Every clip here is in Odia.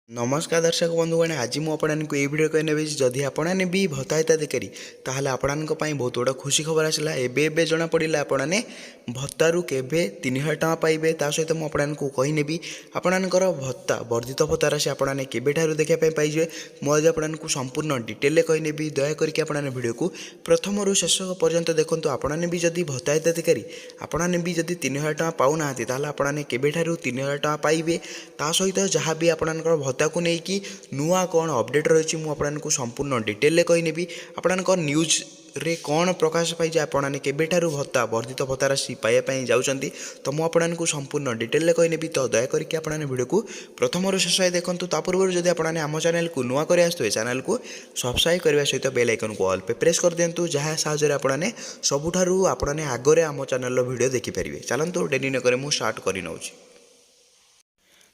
नमस्कार दर्शक बंधुगण आज मुझे भिडियो कहने जदि आपने भी भत्ता हिताधिकारी ताहले आपण बहुत बड़ा खुशी खबर आसला एबे जना पड़ा आपने भत्तारू केबे 3000 टଙ୍କା पाइबे ता सहित मुझे कहनेबी आपणकर भत्ता वर्धित भत्ता राशि आपने केबेठारू देखा पाइजे मुझे आपको संपूर्ण डिटेल कहनेबी दयाकोरी आपने भिडियो को प्रथम रु शेष पर्यंत देखूँ आपने भी जदि भत्ता हिताधिकारी आपने भी जदि 3000 टଙ୍କା पाऊना ताहले आपने केबेठारू 3000 टଙ୍କା पाइबे ता सहित जहाँ भी आपणकर भत्ता को लेकिन नुआ कौन अपडेट रही मुझे संपूर्ण डिटेल कहनेबी आपणकर न्यूज रे कौन प्रकाश पाई आपने केबेठारू भत्ता वर्धित भत्ता राशि पाइबापी जाऊँगी तो मुझे संपूर्ण डिटेल कहनेबी तो दयाकोरी आपने भिडियो को प्रथम शेष देखूँ ता पूर्व जब आपने आम चैनल को नुआ कर आसुए चैनल को सब्सक्राइब करने सहित बेल आइकन को ऑल पे प्रेस कर दिंतु जहाँ साहाय्य आपने सबुठारू आपने आगरे आम चैनल वीडियो देखिपारे चलतु डेरी नक मुझे स्टार्ट कर नौची।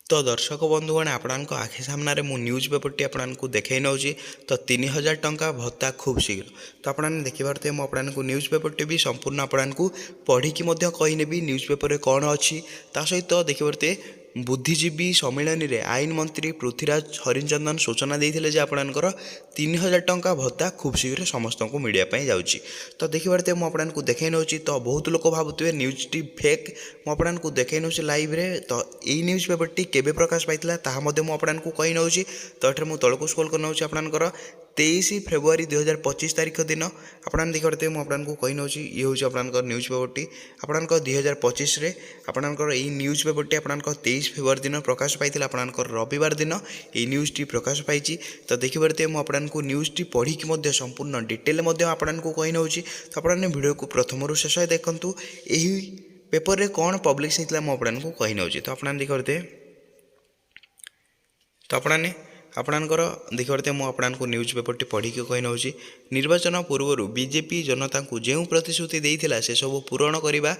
तो दर्शक बंधुगण आपण आखि सामने मु न्यूज पेपरटी आपको देखई नौ तो 3000 टଙ୍କା भत्ता खूब शीघ्र तो आपने देखिपारे मुझे न्यूज पेपरटी भी संपूर्ण आपको पढ़िकी कहनेबी न्यूज पेपर कौन अच्छी ता सहित देखिपारे बुद्धिजीवी सम्मेलन में आईन मंत्री पृथ्वीराज हरिचंदन सूचना देते आपणकर 3000 टଙ୍କା भत्ता खूब शीघ्र समस्त को मिलवाई जाऊँगी तो देखिपारे मुझे देखई नौ तो बहुत लोग भावुए न्यूज टी फेक मुझे देखई नौ लाइव रे तो यही न्यूज पेपरटी केबे प्रकाश पाइला ताहा मुझे कही नौ तो ये मुझे तौक स्क्रॉल कर नौची आपणकर 23 फेब्रुआरी 2025 तारीख दिन आपने देखते मुझे कही नौ ये हूँ आपंकर न्यूज पेपरटी आपंकर 2025 आपंकर यही न्यूज पेपरटी आपंकर 23 फेब्रुआरी दिन प्रकाश पाई आपंकर रविवार दिन ये न्यूज टी प्रकाश पाई तो देखिपारे मुझे न्यूज टी पढ़ी संपूर्ण डिटेल आपको कही नौ तो आपने भिडियो को प्रथम रु शेष देखूँ यही पेपर रे कौन पब्लिश होता मुझे कही नौ तो आपने देखते तो आपणकर देखते मुझे न्यूज पेपरटी पढ़िकी कही नौ निर्वाचन पूर्व बीजेपी जनता को जो प्रतिश्रुति देता से सब पूरण करने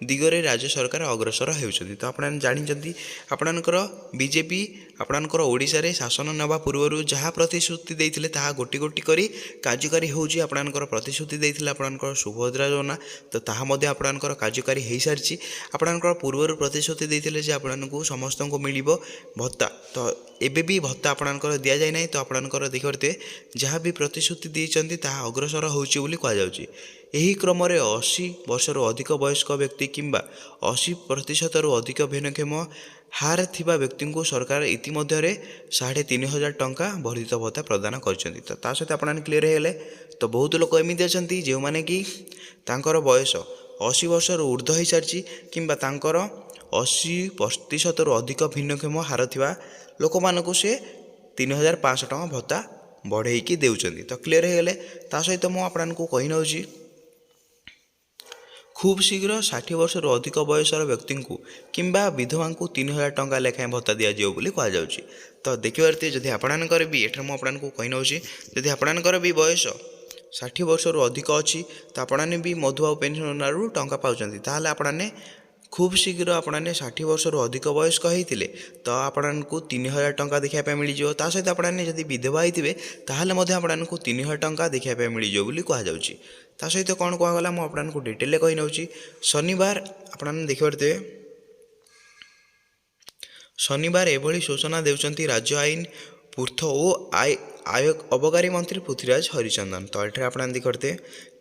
दिगरे राज्य सरकार अग्रसर होती तो आपने जानते आपणकर बीजेपी आपणकर ओडिशा रे शासन नवा पूर्व जहाँ प्रतिश्रुति देते ताहा गोटी गोटी करी कार्यकारी होची आपणकर प्रतिश्रुति देते आपणकर सुभद्रा योजना तो ताहा मध्य आपणकर कार्यकारी हो सारी आपणकर पूर्व प्रतिश्रुति देते आपको समस्त को मिल भत्ता तो एबे भी भत्ता आपणकर दि जाए ना तो आपणकर देखते जहाँ भी प्रतिश्रुति देते ताहा अग्रसर होची बोली कहुच्छी यही क्रम 80 वर्ष अधिक वयस्क व्यक्ति किंबा 80% अधिक भिन्नक्षम हार थिबा व्यक्ति को सरकार इतिमध्य 3500 टଙ୍କା वर्धित भत्ता प्रदान कर सहित आपने क्लीयर है तो बहुत लोग एमती अच्छा जो मैंने कि तांकर बयस 80 वर्ष ऊर्ध्व हो सारी किंबा तांकर 80% अधिक भिन्नक्षम हार थिबा लोक मानक से 3500 टଙ୍କା भत्ता बढ़ेकी देउछंती तो क्लीयर है ता सहित मुझे कही नौ खूब शीघ्र 60 वर्ष अधिक बयसर व्यक्ति को किंबा विधवा को 3000 टଙ୍କା लेखाएं भत्ता दिजाव बोली कहुच्छी तो देखिए जदि आपणकर भी ये मुझे कही नौ जदि आपणकर भी बयस 60 वर्ष अधिक अच्छी तो आपने भी मधुबाबू पेंशन रु टଙ୍କା पाँच ताहले आपने खूब शीघ्र आपने 60 वर्ष अधिक वयस्क होते तो आपको 3000 टଙ୍କା देखा मिल जाए सहित आपने जब विधवा होते ताहले आपको 3000 टଙ୍କା देखा मिल जाए बोली कहुच्छी ता सहित कौन कहगला मुझे डिटेल कही नौ शनिवार आपने देखिपारे शनिवार एभली सूचना देउछंती राज्य आईन पूर्थ और आयोग अबकारी मंत्री पृथ्वीराज हरिचंदन तो ये आपने देखते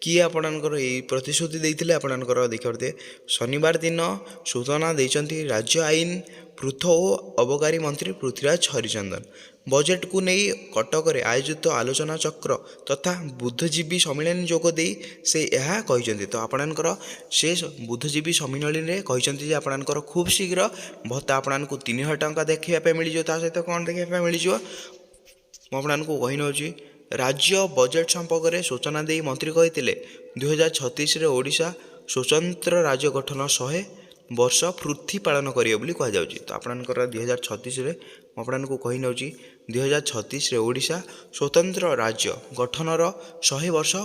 किए आपणकर ये प्रतिश्रुति देते आपणकर देखते शनिवार दिन सूचना देते राज्य आईन पृथ और अबकारी मंत्री पृथ्वीराज हरिचंदन बजेट को नहीं कटक आयोजित आलोचना चक्र तथा बुद्धिजीवी सम्मेलन जोगदे से यह कहते तो आपणकर से बुद्धिजीवी सम्मेलन में कहते आपणकर खूब शीघ्र भत्ता आपको 3000 टଙ୍କା देखा मिल जाए सहित कौन देखा मिल आपको कही नौ राज्य बजेट संपर्क में सूचना दे मंत्री कहते 2036 ओडिशा स्वतंत्र राज्य गठन 100 वर्ष पूर्ति पालन करेंगे कहुच्छी तो आपणकर 2036 आपको कही नौ 2036 ओडिशा स्वतंत्र राज्य गठनर 100 वर्ष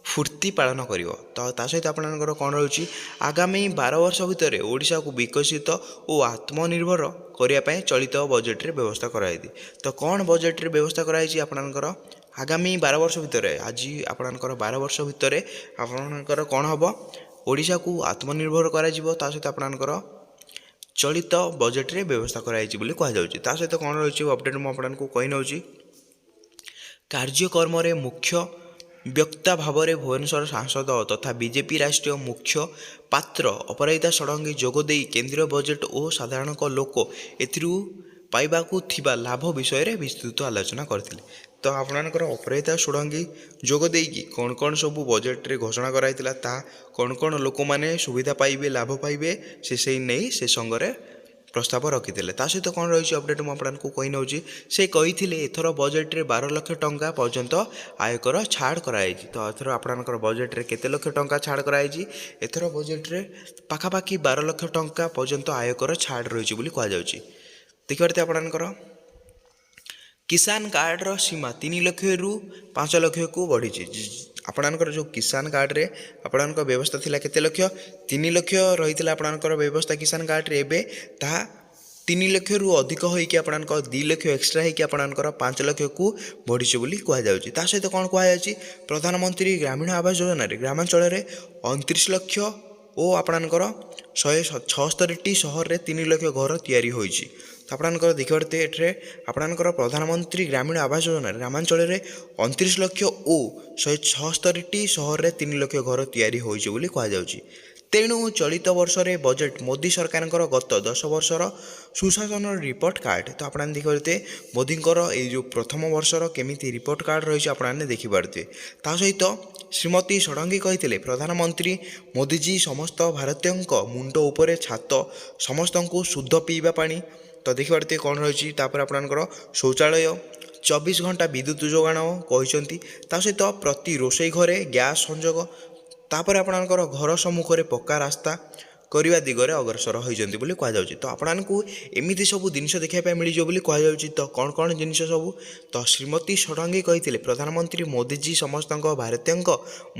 पूर्ति पालन कर तो सहित आपणकर कौन रही आगामी 12 वर्ष भितर ओडिशा को विकसित और आत्मनिर्भर करने चलित बजेट रे व्यवस्था कराई तो कौन बजेट रे व्यवस्था कराई आपणकर आगामी 12 वर्ष भितर आज आपणकर 12 वर्ष भितर आपणकर कौन हम ओडिशा को आत्मनिर्भर करा सहित आपणकर ଚଳିତ ବଜେଟ୍ରେ ବ୍ୟବସ୍ଥା କରାଯାଇଛି ବୋଲି କୁହାଯାଉଛି। ତା ସହିତ କ'ଣ ରହିଛି ଅପଡ଼େଟ୍ ମୁଁ ଆପଣଙ୍କୁ କହି ନେଉଛି। କାର୍ଯ୍ୟକ୍ରମରେ ମୁଖ୍ୟ ବକ୍ତା ଭାବରେ ଭୁବନେଶ୍ୱର ସାଂସଦ ତଥା ବିଜେପି ରାଷ୍ଟ୍ରୀୟ ମୁଖ୍ୟ ପାତ୍ର ଅପରାଜିତା ଷଡ଼ଙ୍ଗୀ ଯୋଗ ଦେଇ କେନ୍ଦ୍ରୀୟ ବଜେଟ୍ ଓ ସାଧାରଣ ଲୋକ ଏଥିରୁ ପାଇବାକୁ ଥିବା ଲାଭ ବିଷୟରେ ବିସ୍ତୃତ ଆଲୋଚନା କରିଥିଲେ। ତ ଆପଣଙ୍କର ଅପରାଜିତା ଷଡ଼ଙ୍ଗୀ ଯୋଗ ଦେଇକି କ'ଣ କ'ଣ ସବୁ ବଜେଟ୍ରେ ଘୋଷଣା କରାଯାଇଥିଲା, ତାହା କ'ଣ କ'ଣ ଲୋକମାନେ ସୁବିଧା ପାଇବେ, ଲାଭ ପାଇବେ, ସେଇ ନେଇ ସେ ସଙ୍ଗରେ ପ୍ରସ୍ତାବ ରଖିଥିଲେ। ତା ସହିତ କ'ଣ ରହିଛି ଅପଡ଼େଟ୍ ମୁଁ ଆପଣଙ୍କୁ କହି ନେଉଛି। ସେ କହିଥିଲେ ଏଥର ବଜେଟ୍ରେ 12 ଲକ୍ଷ ଟଙ୍କା ପର୍ଯ୍ୟନ୍ତ ଆୟକର ଛାଡ଼ କରାଯାଇଛି। ତ ଏଥର ଆପଣଙ୍କର ବଜେଟ୍ରେ କେତେ ଲକ୍ଷ ଟଙ୍କା ଛାଡ଼ କରାଯାଇଛି? ଏଥର ବଜେଟ୍ରେ ପାଖାପାଖି 12 ଲକ୍ଷ ଟଙ୍କା ପର୍ଯ୍ୟନ୍ତ ଆୟକର ଛାଡ଼ ରହିଛି ବୋଲି କୁହାଯାଉଛି। ଦେଖିପାରୁଥିବେ ଆପଣଙ୍କର କିଷାନ କାର୍ଡ଼ର ସୀମା 3 ଲକ୍ଷରୁ 5 ଲକ୍ଷକୁ ବଢ଼ିଛି। ଆପଣଙ୍କର ଯେଉଁ କିଷାନ କାର୍ଡ଼ରେ ଆପଣଙ୍କ ବ୍ୟବସ୍ଥା ଥିଲା କେତେ ଲକ୍ଷ? 3 ଲକ୍ଷ ରହିଥିଲା ଆପଣଙ୍କର ବ୍ୟବସ୍ଥା କିଷାନ କାର୍ଡ଼ରେ। ଏବେ ତାହା 3 ଲକ୍ଷରୁ ଅଧିକ ହୋଇକି ଆପଣଙ୍କ 2 ଲକ୍ଷ ଏକ୍ସଟ୍ରା ହୋଇକି ଆପଣଙ୍କର 5 ଲକ୍ଷକୁ ବଢ଼ିଛି ବୋଲି କୁହାଯାଉଛି। ତା ସହିତ କ'ଣ କୁହାଯାଉଛି? ପ୍ରଧାନମନ୍ତ୍ରୀ ଗ୍ରାମୀଣ ଆବାସ ଯୋଜନାରେ ଗ୍ରାମାଞ୍ଚଳରେ 29 ଲକ୍ଷ ଓ ଆପଣଙ୍କର 176ଟି ସହରରେ 3 ଲକ୍ଷ ଘର ତିଆରି ହୋଇଛି। ତ ଆପଣଙ୍କର ଦେଖିପାରୁଥିବେ ଏଠାରେ ଆପଣଙ୍କର ପ୍ରଧାନମନ୍ତ୍ରୀ ଗ୍ରାମୀଣ ଆବାସ ଯୋଜନାରେ ଗ୍ରାମାଞ୍ଚଳରେ 29 ଲକ୍ଷ ଓ 176ଟି ସହରରେ 3 ଲକ୍ଷ ଘର ତିଆରି ହୋଇଛି ବୋଲି କୁହାଯାଉଛି। ତେଣୁ ଚଳିତ ବର୍ଷରେ ବଜେଟ୍ ମୋଦି ସରକାରଙ୍କର ଗତ 10 ବର୍ଷର ସୁଶାସନର ରିପୋର୍ଟ କାର୍ଡ଼। ତ ଆପଣମାନେ ଦେଖିପାରୁଥିବେ ମୋଦିଙ୍କର ଏଇ ଯେଉଁ ପ୍ରଥମ ବର୍ଷର କେମିତି ରିପୋର୍ଟ କାର୍ଡ଼ ରହିଛି ଆପଣମାନେ ଦେଖିପାରୁଥିବେ। ତା ସହିତ ଶ୍ରୀମତୀ ଷଡ଼ଙ୍ଗୀ କହିଥିଲେ ପ୍ରଧାନମନ୍ତ୍ରୀ ମୋଦିଜୀ ସମସ୍ତ ଭାରତୀୟଙ୍କ ମୁଣ୍ଡ ଉପରେ ଛାତ, ସମସ୍ତଙ୍କୁ ଶୁଦ୍ଧ ପିଇବା ପାଣି। ତ ଦେଖିପାରୁଥିବେ କ'ଣ ରହିଛି। ତାପରେ ଆପଣଙ୍କର ଶୌଚାଳୟ, 24 ଘଣ୍ଟା ବିଦ୍ୟୁତ ଯୋଗାଣ କହିଛନ୍ତି। ତା ସହିତ ପ୍ରତି ରୋଷେଇ ଘରେ ଗ୍ୟାସ୍ ସଂଯୋଗ। ତାପରେ ଆପଣଙ୍କର ଘର ସମ୍ମୁଖରେ ପକ୍କା ରାସ୍ତା କରିବା ଦିଗରେ ଅଗ୍ରସର ହୋଇଛନ୍ତି ବୋଲି କୁହାଯାଉଛି। ତ ଆପଣଙ୍କୁ ଏମିତି ସବୁ ଜିନିଷ ଦେଖିବା ପାଇଁ ମିଳିଯିବ ବୋଲି କୁହାଯାଉଛି। ତ କ'ଣ କ'ଣ ଜିନିଷ ସବୁ? ତ ଶ୍ରୀମତୀ ଷଡ଼ଙ୍ଗୀ କହିଥିଲେ ପ୍ରଧାନମନ୍ତ୍ରୀ ମୋଦିଜୀ ସମସ୍ତଙ୍କ ଭାରତୀୟଙ୍କ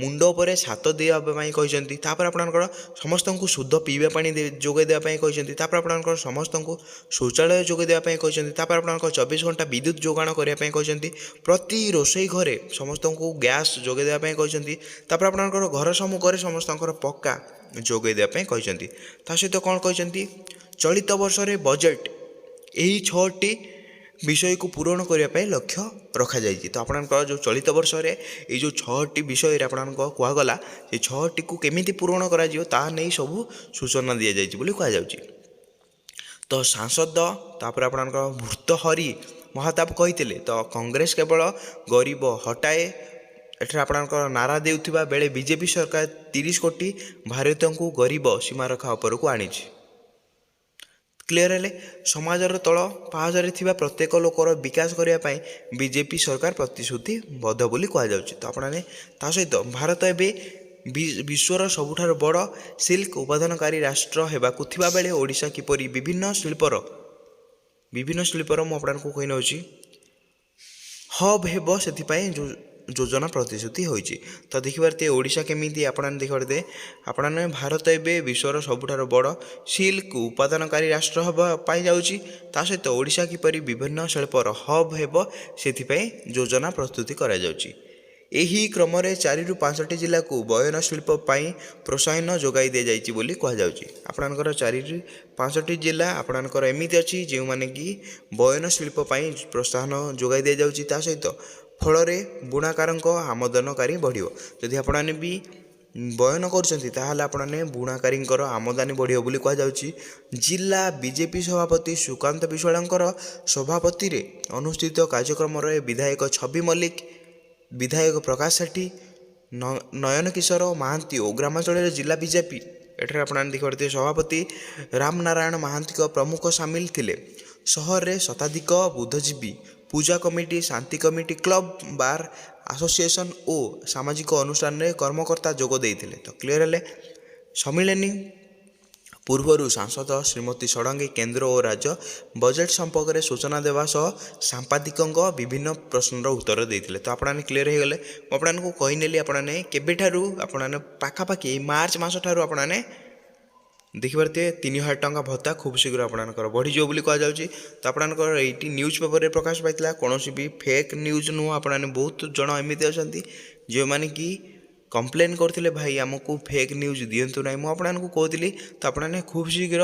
ମୁଣ୍ଡ ଉପରେ ଛାତ ଦେବା ପାଇଁ କହିଛନ୍ତି। ତାପରେ ଆପଣଙ୍କର ସମସ୍ତଙ୍କୁ ଶୁଦ୍ଧ ପିଇବା ପାଣି ଯୋଗାଇ ଦେବା ପାଇଁ କହିଛନ୍ତି। ତାପରେ ଆପଣଙ୍କର ସମସ୍ତଙ୍କୁ ଶୌଚାଳୟ ଯୋଗାଇ ଦେବା ପାଇଁ କହିଛନ୍ତି। ତାପରେ ଆପଣଙ୍କ 24 ଘଣ୍ଟା ବିଦ୍ୟୁତ ଯୋଗାଣ କରିବା ପାଇଁ କହିଛନ୍ତି। ପ୍ରତି ରୋଷେଇ ଘରେ ସମସ୍ତଙ୍କୁ ଗ୍ୟାସ୍ ଯୋଗାଇ ଦେବା ପାଇଁ କହିଛନ୍ତି। ତାପରେ ଆପଣଙ୍କର ଘର ସମ୍ମୁଖରେ ସମସ୍ତଙ୍କର ପକ୍କା ଯୋଗାଇ ଦେବା ପାଇଁ କହିଛନ୍ତି। ତା ସହିତ କ'ଣ କହିଛନ୍ତି? ଚଳିତ ବର୍ଷରେ ବଜେଟ୍ ଏହି 6ଟି ବିଷୟକୁ ପୂରଣ କରିବା ପାଇଁ ଲକ୍ଷ୍ୟ ରଖାଯାଇଛି। ତ ଆପଣଙ୍କର ଯେଉଁ ଚଳିତ ବର୍ଷରେ ଏଇ ଯେଉଁ 6ଟି ବିଷୟରେ ଆପଣଙ୍କ କୁହାଗଲା, ସେ 6ଟିକୁ କେମିତି ପୂରଣ କରାଯିବ ତାହା ନେଇ ସବୁ ସୂଚନା ଦିଆଯାଇଛି ବୋଲି କୁହାଯାଉଛି। ତ ସାଂସଦ ତାପରେ ଆପଣଙ୍କର ଭର୍ତ୍ତୃହରି ମହତାବ କହିଥିଲେ ତ କଂଗ୍ରେସ କେବଳ ଗରିବ ହଟାଏ ଏଠାରେ ଆପଣଙ୍କର ନାରା ଦେଉଥିବା ବେଳେ ବିଜେପି ସରକାର 30 କୋଟି ଭାରତୀୟଙ୍କୁ ଗରିବ ସୀମାରେଖା ଉପରକୁ ଆଣିଛି। କ୍ଲିୟର ହେଲେ ସମାଜର ତଳ ପାହାଚରେ ଥିବା ପ୍ରତ୍ୟେକ ଲୋକର ବିକାଶ କରିବା ପାଇଁ ବିଜେପି ସରକାର ପ୍ରତିଶ୍ରୁତିବଦ୍ଧ ବୋଲି କୁହାଯାଉଛି। ତ ଆପଣମାନେ ତା ସହିତ ଭାରତ ଏବେ ବିଶ୍ୱର ସବୁଠାରୁ ବଡ଼ ସିଲ୍କ ଉତ୍ପାଦନକାରୀ ରାଷ୍ଟ୍ର ହେବାକୁ ଥିବା ବେଳେ ଓଡ଼ିଶା କିପରି ବିଭିନ୍ନ ଶିଳ୍ପର ମୁଁ ଆପଣଙ୍କୁ କହି ନେଉଛି ହବ୍ ହେବ ସେଥିପାଇଁ ଯୋଜନା ପ୍ରତିଶ୍ରୁତି ହୋଇଛି। ତ ଦେଖିପାରୁଥିବେ ଓଡ଼ିଶା କେମିତି ଆପଣମାନେ ଦେଖିପାରୁଥିବେ ଆପଣମାନେ ଭାରତ ଏବେ ବିଶ୍ୱର ସବୁଠାରୁ ବଡ଼ ସିଲ୍କ ଉତ୍ପାଦନକାରୀ ରାଷ୍ଟ୍ର ହେବା ପାଇଁ ଯାଉଛି। ତା ସହିତ ଓଡ଼ିଶା କିପରି ବିଭିନ୍ନ ଶିଳ୍ପର ହବ୍ ହେବ ସେଥିପାଇଁ ଯୋଜନା ପ୍ରସ୍ତୁତି କରାଯାଉଛି। ଏହି କ୍ରମରେ 4ରୁ 5ଟି ଜିଲ୍ଲାକୁ ବୟନ ଶିଳ୍ପ ପାଇଁ ପ୍ରୋତ୍ସାହନ ଯୋଗାଇ ଦିଆଯାଇଛି ବୋଲି କୁହାଯାଉଛି। ଆପଣଙ୍କର 4ରୁ 5ଟି ଜିଲ୍ଲା ଆପଣଙ୍କର ଏମିତି ଅଛି ଯେଉଁମାନେ କି ବୟନ ଶିଳ୍ପ ପାଇଁ ପ୍ରୋତ୍ସାହନ ଯୋଗାଇ ଦିଆଯାଉଛି। ତା ସହିତ ଫଳରେ ବୁଣାକାରଙ୍କ ଆମଦାନକାରୀ ବଢ଼ିବ। ଯଦି ଆପଣମାନେ ବି ବୟନ କରୁଛନ୍ତି ତାହେଲେ ଆପଣମାନେ ବୁଣାକାରୀଙ୍କର ଆମଦାନୀ ବଢ଼ିବ ବୋଲି କୁହାଯାଉଛି। ଜିଲ୍ଲା ବିଜେପି ସଭାପତି ସୁକାନ୍ତ ବିଶ୍ୱାଳଙ୍କର ସଭାପତିରେ ଅନୁଷ୍ଠିତ କାର୍ଯ୍ୟକ୍ରମରେ ବିଧାୟକ ଛବି ମଲ୍ଲିକ, ବିଧାୟକ ପ୍ରକାଶ ସେଠୀ, ନୟନ କିଶୋର ମହାନ୍ତି ଓ ଗ୍ରାମାଞ୍ଚଳରେ ଜିଲ୍ଲା ବିଜେପି ଏଠାରେ ଆପଣମାନେ ଦେଖିପାରୁଥିବେ ସଭାପତି ରାମ ନାରାୟଣ ମହାନ୍ତିଙ୍କ ପ୍ରମୁଖ ସାମିଲ ଥିଲେ। ସହରରେ ଶତାଧିକ ବୁଦ୍ଧିଜୀବୀ, ପୂଜା କମିଟି, ଶାନ୍ତି କମିଟି, କ୍ଲବ, ବାର୍ ଆସୋସିଏସନ୍ ଓ ସାମାଜିକ ଅନୁଷ୍ଠାନରେ କର୍ମକର୍ତ୍ତା ଯୋଗ ଦେଇଥିଲେ। ତ କ୍ଲିୟର ହେଲେ ସମ୍ମିଳନୀ ପୂର୍ବରୁ ସାଂସଦ ଶ୍ରୀମତୀ ଷଡ଼ଙ୍ଗୀ କେନ୍ଦ୍ର ଓ ରାଜ୍ୟ ବଜେଟ୍ ସମ୍ପର୍କରେ ସୂଚନା ଦେବା ସହ ସାମ୍ବାଦିକଙ୍କ ବିଭିନ୍ନ ପ୍ରଶ୍ନର ଉତ୍ତର ଦେଇଥିଲେ। ତ ଆପଣମାନେ କ୍ଲିୟର ହୋଇଗଲେ। ମୁଁ ଆପଣଙ୍କୁ କହିନେଲି ଆପଣମାନେ କେବେଠାରୁ ଆପଣମାନେ ପାଖାପାଖି ଏଇ ମାର୍ଚ୍ଚ ମାସ ଠାରୁ ଆପଣମାନେ ଦେଖିପାରୁଥିବେ 3000 ଟଙ୍କା ଭତ୍ତା ଖୁବ୍ ଶୀଘ୍ର ଆପଣଙ୍କର ବଢ଼ିଯିବ ବୋଲି କୁହାଯାଉଛି। ତ ଆପଣଙ୍କର ଏଇଟି ନ୍ୟୁଜ୍ ପେପରରେ ପ୍ରକାଶ ପାଇଥିଲା, କୌଣସି ବି ଫେକ୍ ନ୍ୟୁଜ୍ ନୁହଁ। ଆପଣମାନେ ବହୁତ ଜଣ ଏମିତି ଅଛନ୍ତି ଯେଉଁମାନେ କି କମ୍ପ୍ଲେନ୍ କରୁଥିଲେ ଭାଇ ଆମକୁ ଫେକ୍ ନ୍ୟୁଜ୍ ଦିଅନ୍ତୁ ନାହିଁ। ମୁଁ ଆପଣଙ୍କୁ କହୁଥିଲି ତ ଆପଣମାନେ ଖୁବ୍ ଶୀଘ୍ର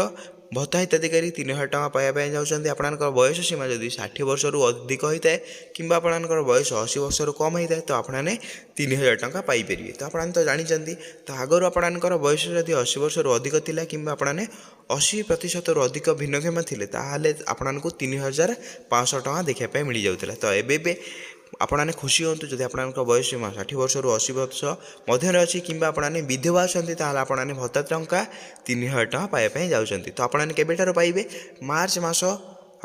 ଭତ୍ତା ହିତାଧିକାରୀ 3,000 ଟଙ୍କା ପାଇବା ପାଇଁ ଯାଉଛନ୍ତି। ଆପଣଙ୍କର ବୟସ ସୀମା ଯଦି 60 ବର୍ଷରୁ ଅଧିକ ହୋଇଥାଏ କିମ୍ବା ଆପଣଙ୍କର ବୟସ 80 ବର୍ଷରୁ କମ୍ ହୋଇଥାଏ ତ ଆପଣମାନେ 3,000 ଟଙ୍କା ପାଇପାରିବେ। ତ ଆପଣମାନେ ତ ଜାଣିଛନ୍ତି। ତ ଆଗରୁ ଆପଣଙ୍କର ବୟସ ଯଦି 80 ବର୍ଷରୁ ଅଧିକ ଥିଲା କିମ୍ବା ଆପଣମାନେ 80%ରୁ ଅଧିକ ଭିନ୍ନକ୍ଷମ ଥିଲେ ତାହେଲେ ଆପଣଙ୍କୁ 3,500 ଟଙ୍କା ଦେଖିବା ପାଇଁ ମିଳିଯାଉଥିଲା। ତ ଏବେ ଆପଣମାନେ ଖୁସି ହୁଅନ୍ତୁ ଯଦି ଆପଣଙ୍କ ବୟସ ସୀମା 60 ବର୍ଷରୁ 80 ବର୍ଷ ମଧ୍ୟରେ ଅଛି କିମ୍ବା ଆପଣମାନେ ବିଧବା ଅଛନ୍ତି ତାହେଲେ ଆପଣମାନେ ଭତ୍ତା ଟଙ୍କା 3,000 ଟଙ୍କା ପାଇବା ପାଇଁ ଯାଉଛନ୍ତି। ତ ଆପଣମାନେ କେବେଠାରୁ ପାଇବେ? ମାର୍ଚ୍ଚ ମାସ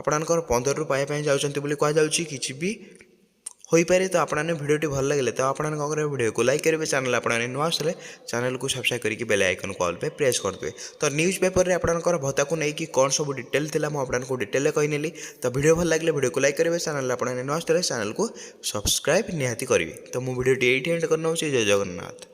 ଆପଣଙ୍କର 15ରୁ ପାଇବା ପାଇଁ ଯାଉଛନ୍ତି ବୋଲି କୁହାଯାଉଛି। କିଛି ବି ହୋଇପାରେ। ତ ଆପଣମାନେ ଭିଡ଼ିଓଟି ଭଲ ଲାଗିଲେ ତ ଆପଣମାନେ କ'ଣ କରିବେ? ଭିଡ଼ିଓକୁ ଲାଇକ୍ କରିବେ। ଚ୍ୟାନେଲ୍ ଆପଣମାନେ ନୂଆ ଆସିଲେ ଚ୍ୟାନେଲକୁ ସବସ୍କ୍ରାଇବ୍ କରିକି ବେଲ୍ ଆଇକନ୍କୁ ଅଲ୍ पे ପ୍ରେସ୍ କରିଦେବେ। ତ ନ୍ୟୁଜ୍ ପେପରରେ ଆପଣଙ୍କର ଭତ୍ତାକୁ ନେଇକି କ'ଣ ସବୁ ଡିଟେଲ୍ ଥିଲା ମୁଁ ଆପଣଙ୍କୁ ଡିଟେଲରେ କହିନେଲି। ତ ଭିଡ଼ିଓ ଭଲ ଲାଗିଲେ ଭିଡ଼ିଓକୁ ଲାଇକ୍ କରିବେ। ଚ୍ୟାନେଲ୍ ଆପଣମାନେ ନୂଆ ଆସିଲେ ଚ୍ୟାନେଲକୁ ସବସ୍କ୍ରାଇବ୍ ନିହାତି କରିବେ। ତ ମୁଁ ଭିଡ଼ିଓଟି ଏଇଠି ଏଣ୍ଡ କରିନେଉଛି। ଜୟ ଜଗନ୍ନାଥ।